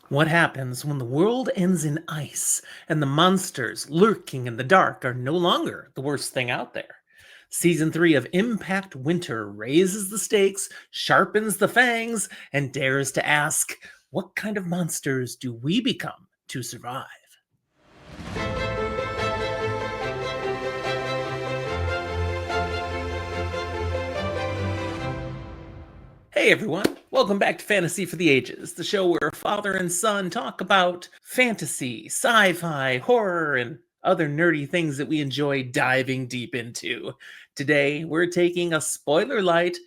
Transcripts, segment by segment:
What happens when the world ends in ice and the monsters lurking in the dark are no longer the worst thing out there? Season 3 of Impact Winter raises the stakes, sharpens the fangs, and dares to ask, what kind of monsters do we become to survive? Hey everyone, welcome back to Fantasy for the Ages, the show where father and son talk about fantasy, sci-fi, horror, and other nerdy things that we enjoy diving deep into. Today, we're taking a spoiler-light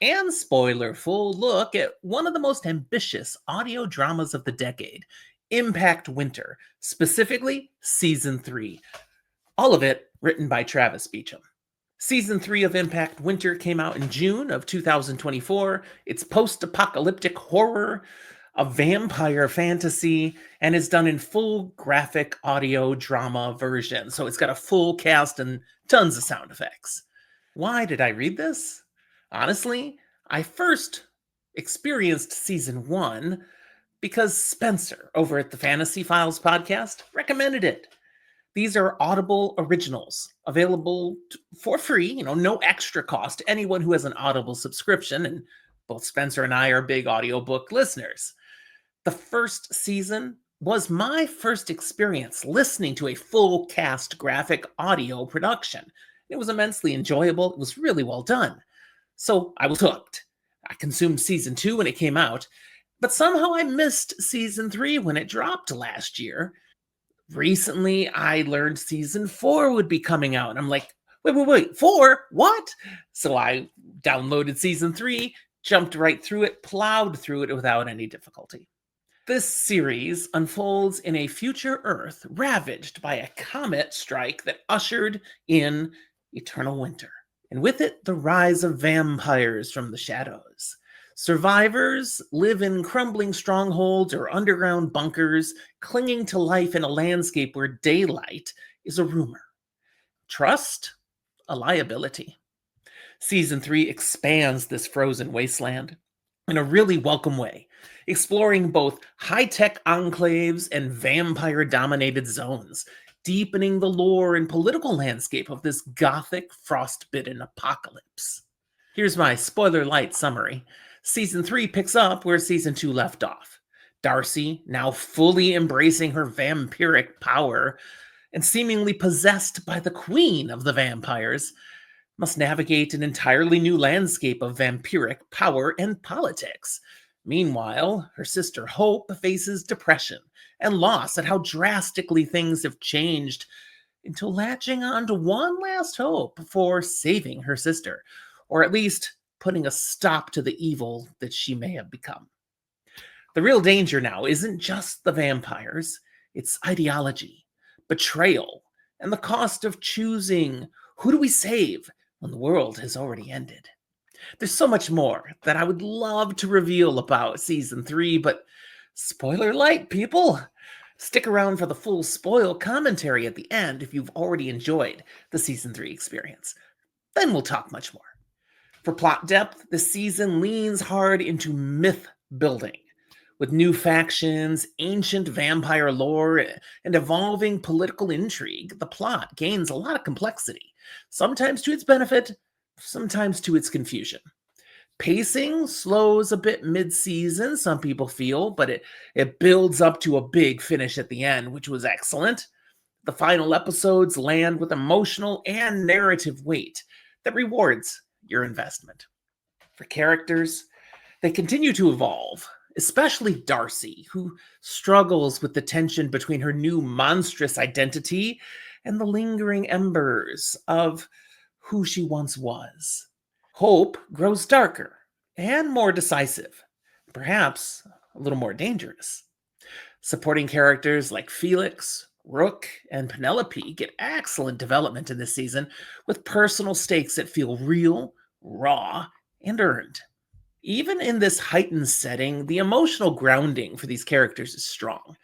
and spoiler-full look at one of the most ambitious audio dramas of the decade, Impact Winter, specifically Season 3. All of it written by Travis Beacham. Season 3 of Impact Winter came out in June of 2024. It's post-apocalyptic horror, a vampire fantasy, and is done in full graphic audio drama version. So it's got a full cast and tons of sound effects. Why did I read this? Honestly, I first experienced Season 1 because Spencer over at the Fantasy Files podcast recommended it. These are Audible originals available for free, no extra cost to anyone who has an Audible subscription, and both Spencer and I are big audiobook listeners. The first season was my first experience listening to a full cast graphic audio production. It was immensely enjoyable. It was really well done. So I was hooked. I consumed season 2 when it came out, but somehow I missed season 3 when it dropped last year. Recently, I learned season 4 would be coming out. And I'm like, wait, 4? What? So I downloaded season 3, jumped right through it, plowed through it without any difficulty. This series unfolds in a future Earth ravaged by a comet strike that ushered in eternal winter, and with it, the rise of vampires from the shadows. Survivors live in crumbling strongholds or underground bunkers, clinging to life in a landscape where daylight is a rumor. Trust, a liability. Season 3 expands this frozen wasteland in a really welcome way, exploring both high-tech enclaves and vampire-dominated zones, deepening the lore and political landscape of this gothic, frost-bitten apocalypse. Here's my spoiler-light summary. Season 3 picks up where Season 2 left off. Darcy, now fully embracing her vampiric power and seemingly possessed by the queen of the vampires, must navigate an entirely new landscape of vampiric power and politics. Meanwhile, her sister Hope faces depression and loss at how drastically things have changed, until latching on to one last hope for saving her sister, or at least putting a stop to the evil that she may have become. The real danger now isn't just the vampires, it's ideology, betrayal, and the cost of choosing who do we save when the world has already ended. There's so much more that I would love to reveal about Season 3, but spoiler light, people! Stick around for the full spoil commentary at the end if you've already enjoyed the Season 3 experience. Then we'll talk much more. For plot depth, the season leans hard into myth building. With new factions, ancient vampire lore, and evolving political intrigue, the plot gains a lot of complexity, sometimes to its benefit, sometimes to its confusion. Pacing slows a bit mid-season, some people feel, but it builds up to a big finish at the end, which was excellent. The final episodes land with emotional and narrative weight that rewards your investment. For characters, they continue to evolve, especially Darcy, who struggles with the tension between her new monstrous identity and the lingering embers of who she once was. Hope grows darker and more decisive, perhaps a little more dangerous. Supporting characters like Felix, Rook, and Penelope get excellent development in this season, with personal stakes that feel real, raw, and earned. Even in this heightened setting, the emotional grounding for these characters is strong.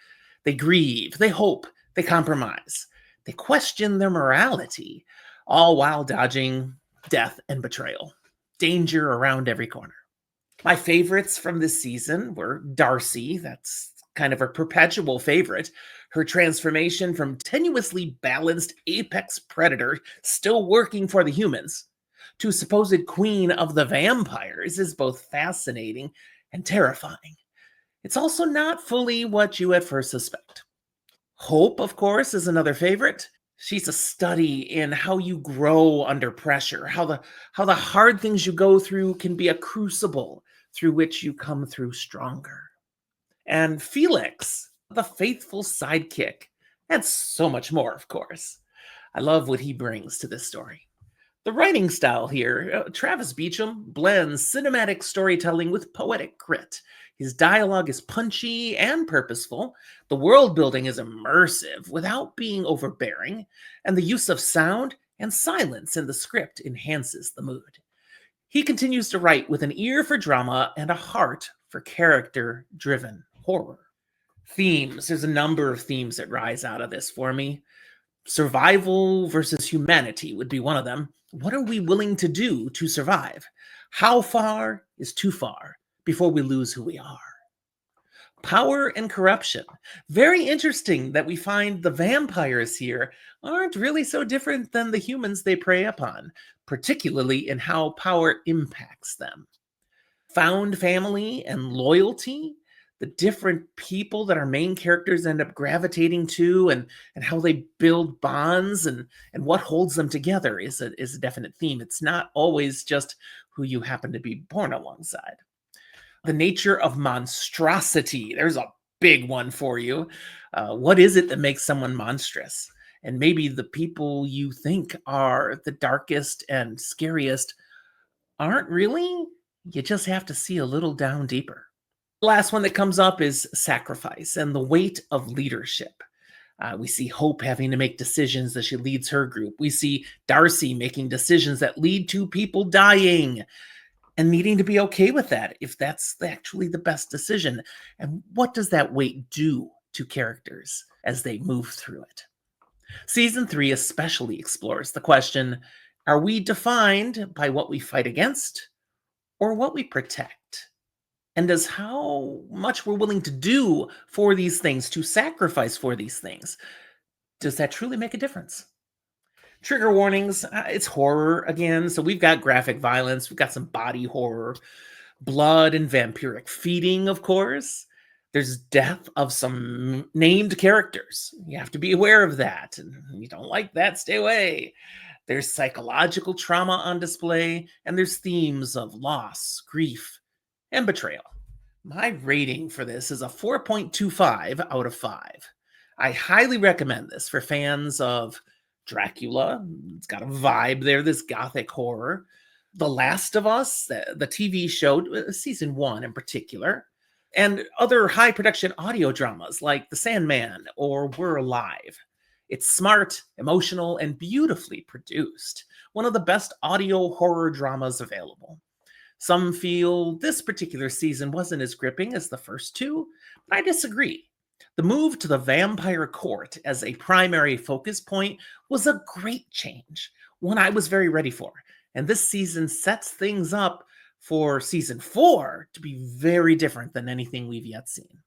They grieve, they hope, they compromise, they question their morality, all while dodging death and betrayal. Danger around every corner. My favorites from this season were Darcy, that's kind of a perpetual favorite. Her transformation from tenuously balanced apex predator still working for the humans to supposed queen of the vampires is both fascinating and terrifying. It's also not fully what you at first suspect. Hope, of course, is another favorite. She's a study in how you grow under pressure, how the hard things you go through can be a crucible through which you come through stronger. And Felix, the faithful sidekick, and so much more, of course. I love what he brings to this story. The writing style here, Travis Beacham blends cinematic storytelling with poetic grit. His dialogue is punchy and purposeful. The world building is immersive without being overbearing, and the use of sound and silence in the script enhances the mood. He continues to write with an ear for drama and a heart for character driven horror. Themes, there's a number of themes that rise out of this for me. Survival versus humanity would be one of them. What are we willing to do to survive? How far is too far before we lose who we are? Power and corruption. Very interesting that we find the vampires here aren't really so different than the humans they prey upon, particularly in how power impacts them. Found family and loyalty, the different people that our main characters end up gravitating to, and how they build bonds, and what holds them together is a definite theme. It's not always just who you happen to be born alongside. The nature of monstrosity. There's a big one for you. What is it that makes someone monstrous? And maybe the people you think are the darkest and scariest aren't really. You just have to see a little down deeper. The last one that comes up is sacrifice and the weight of leadership. We see Hope having to make decisions as she leads her group. We see Darcy making decisions that lead to people dying and needing to be okay with that if that's actually the best decision. And what does that weight do to characters as they move through it? Season 3 especially explores the question, are we defined by what we fight against or what we protect? And does how much we're willing to do for these things, to sacrifice for these things, does that truly make a difference? Trigger warnings, it's horror again. So we've got graphic violence, we've got some body horror, blood and vampiric feeding, of course. There's death of some named characters. You have to be aware of that. And you don't like that, stay away. There's psychological trauma on display, and there's themes of loss, grief, and betrayal. My rating for this is a 4.25 out of 5. I highly recommend this for fans of Dracula. It's got a vibe there, this gothic horror. The Last of Us, the TV show, season 1 in particular, and other high production audio dramas like The Sandman or We're Alive. It's smart, emotional, and beautifully produced. One of the best audio horror dramas available. Some feel this particular season wasn't as gripping as the first two, but I disagree. The move to the vampire court as a primary focus point was a great change, one I was very ready for. And this season sets things up for season 4 to be very different than anything we've yet seen.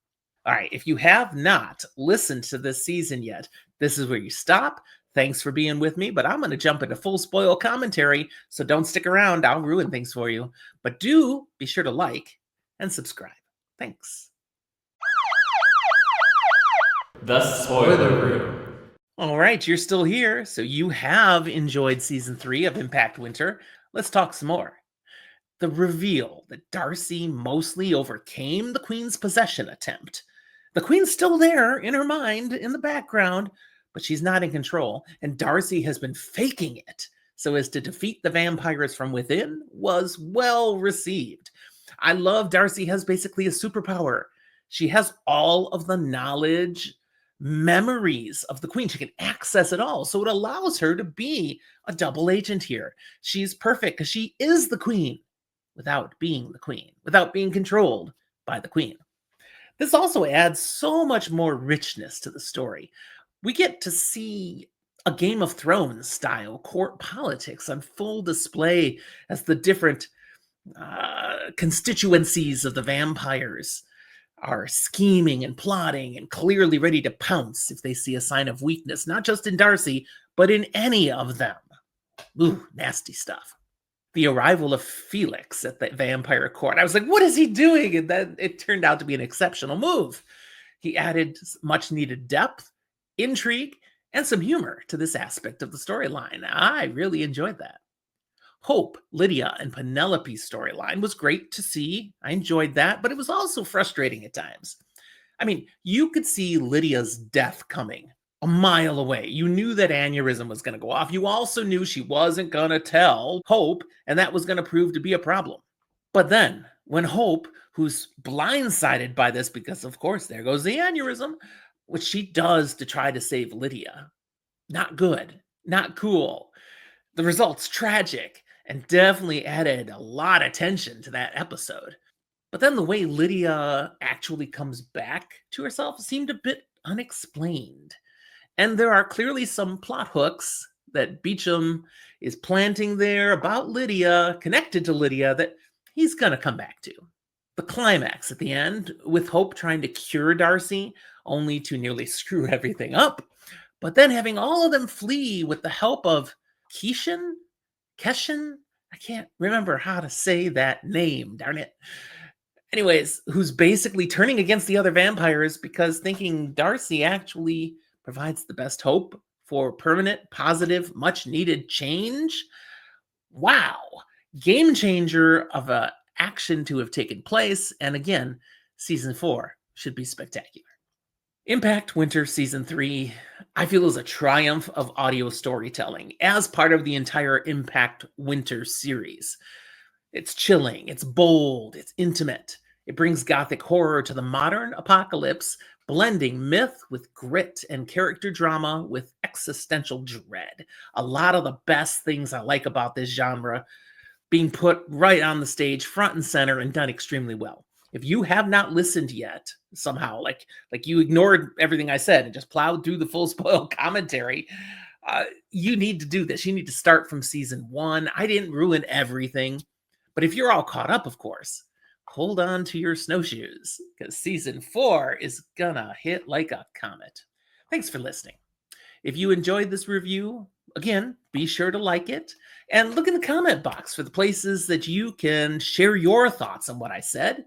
All right, if you have not listened to this season yet, this is where you stop. Thanks for being with me, but I'm going to jump into full spoil commentary, so don't stick around. I'll ruin things for you. But do be sure to like and subscribe. Thanks. The Spoiler Room. All right, you're still here, so you have enjoyed season 3 of Impact Winter. Let's talk some more. The reveal that Darcy mostly overcame the Queen's possession attempt. The Queen's still there in her mind, in the background, but she's not in control, and Darcy has been faking it so as to defeat the vampires from within was well received. I love Darcy has basically a superpower. She has all of the knowledge, memories of the Queen. She can access it all, so it allows her to be a double agent here. She's perfect because she is the Queen without being the Queen, without being controlled by the Queen. This also adds so much more richness to the story. We get to see a Game of Thrones style court politics on full display as the different constituencies of the vampires are scheming and plotting and clearly ready to pounce if they see a sign of weakness, not just in Darcy, but in any of them. Ooh, nasty stuff. The arrival of Felix at the vampire court. I was like, what is he doing? And then it turned out to be an exceptional move. He added much needed depth, intrigue, and some humor to this aspect of the storyline. I really enjoyed that. Hope, Lydia, and Penelope's storyline was great to see. I enjoyed that, but it was also frustrating at times. I mean, you could see Lydia's death coming a mile away. You knew that aneurysm was going to go off. You also knew she wasn't going to tell Hope, and that was going to prove to be a problem. But then, when Hope, who's blindsided by this because, of course, there goes the aneurysm, which she does to try to save Lydia, not good, not cool. The result's tragic and definitely added a lot of tension to that episode. But then the way Lydia actually comes back to herself seemed a bit unexplained. And there are clearly some plot hooks that Beacham is planting there about Lydia, connected to Lydia, that he's going to come back to. The climax at the end, with Hope trying to cure Darcy, only to nearly screw everything up, but then having all of them flee with the help of Keshin? I can't remember how to say that name, darn it. Anyways, who's basically turning against the other vampires because thinking Darcy actually provides the best hope for permanent, positive, much-needed change. Wow. Game changer of a action to have taken place. And again, season 4 should be spectacular. Impact Winter Season 3, I feel, is a triumph of audio storytelling as part of the entire Impact Winter series. It's chilling, it's bold, it's intimate. It brings gothic horror to the modern apocalypse, blending myth with grit and character drama with existential dread. A lot of the best things I like about this genre being put right on the stage, front and center, and done extremely well. If you have not listened yet, somehow, like you ignored everything I said and just plowed through the full spoil commentary, you need to do this. You need to start from season 1. I didn't ruin everything, but if you're all caught up, of course, hold on to your snowshoes, because season 4 is gonna hit like a comet. Thanks for listening. If you enjoyed this review, again, be sure to like it and look in the comment box for the places that you can share your thoughts on what I said,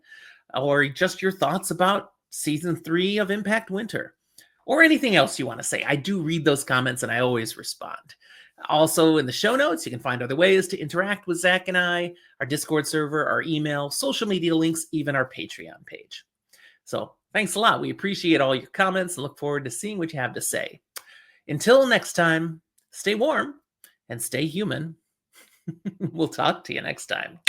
or just your thoughts about season 3 of Impact Winter, or anything else you want to say. I do read those comments and I always respond. Also, in the show notes, you can find other ways to interact with Zach and I, our Discord server, our email, social media links, even our Patreon page. So thanks a lot. We appreciate all your comments and look forward to seeing what you have to say. Until next time, stay warm and stay human. We'll talk to you next time.